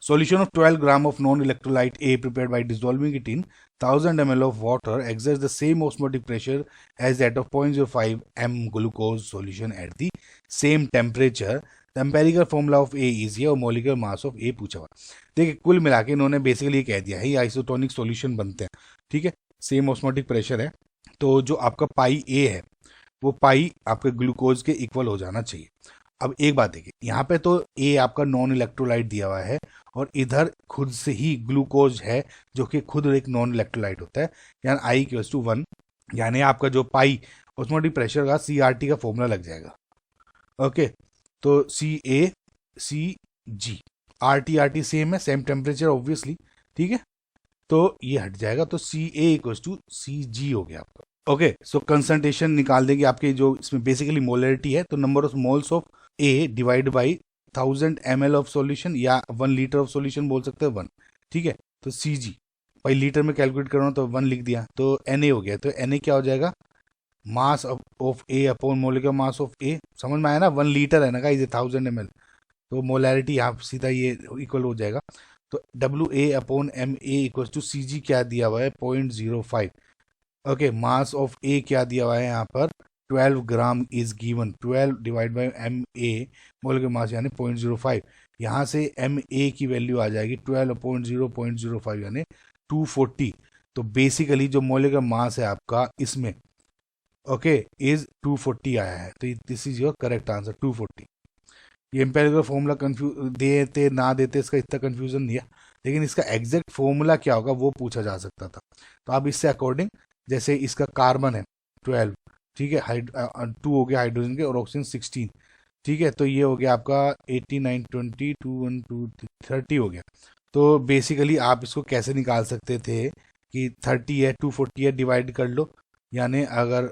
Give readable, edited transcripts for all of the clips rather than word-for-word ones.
Solution of 12 gram of non-electrolyte A prepared by dissolving it in 1000 ml of water exerts the same osmotic pressure as that of 0.05 m glucose solution at the same temperature. The empirical formula of A is ये और molecular mass of A पूछा हुआ। देखिए कुल मिला के इन्होंने basically कह दिया है ये आइसोटोनिक सॉल्यूशन बनते हैं, ठीक है, सेम ऑस्मोटिक प्रेशर है, तो जो आपका पाई ए है वो पाई आपके ग्लूकोज के इक्वल हो जाना चाहिए। अब एक बात देखिए, यहाँ पे तो ए आपका नॉन इलेक्ट्रोलाइट दिया हुआ है और इधर खुद से ही ग्लूकोज है जो कि खुद एक नॉन इलेक्ट्रोलाइट होता है, यानी आई इक्वल्स टू 1, यानी आपका जो पाई ऑस्मोटिक प्रेशर का सी आर टी का फॉर्मूला लग जाएगा। ओके, तो सी ए सी जी, आर टी सेम है, सेम टेम्परेचर ऑब्वियसली, ठीक है, तो ये हट जाएगा, तो सी ए इक्वल्स टू सी जी हो गया आपका। ओके, सो कंसंट्रेशन निकाल देंगे आपके, जो इसमें बेसिकली मोलरिटी है, तो number of moles of A divide by 1000 ml of solution या 1 लीटर ऑफ सॉल्यूशन बोल सकते हैं 1, ठीक है, तो सी जी भाई लीटर में कैलकुलेट करो तो 1 लिख दिया, तो एन ए हो गया, तो एन ए क्या हो जाएगा, mass of A upon molecular mass of A, समझ में आया ना, 1 लीटर है ना गाइस, 1000 ml, तो मोलैरिटी यहाँ सीधा ये इक्वल हो जाएगा, तो W A upon M A equal to C G क्या दिया हुआ है 0.05। ओके, मास ऑफ ए क्या दिया हुआ है यहाँ पर 12 gram is given, 12 divide by M A molecular mass यानी 0.05, यहाँ से एम ए की वैल्यू आ जाएगी 12/0.05 यानी 240, तो बेसिकली जो मोलिकुलर मास है आपका इसमें ओके इज 240 आया है, तो this is your correct answer 240। ये एम्पेरिकल फॉर्मूला कंफ्यूज देते ना देते इसका इतना कंफ्यूजन नहीं है, लेकिन इसका एग्जैक्ट फॉर्मूला क्या होगा वो पूछा जा सकता था, तो आप इससे अकॉर्डिंग, जैसे इसका कार्बन है 12, ठीक है, 2 हो गया हाइड्रोजन के और ऑक्सीजन 16, ठीक है, तो ये हो गया आपका 89 20 2 1 2 30 हो गया, तो बेसिकली आप इसको कैसे निकाल सकते थे कि 30 है 240 है डिवाइड कर लो, यानी अगर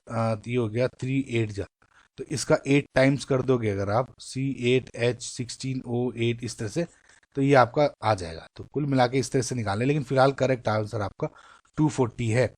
ये हो गया 3 8 जा, तो इसका 8 टाइम्स कर दोगे अगर आप C8H16O8 इस तरह से, तो ये आपका आ जाएगा, तो कुल मिला के इस तरह से निकालें, लेकिन फिलहाल करेक्ट आंसर आपका 240 है।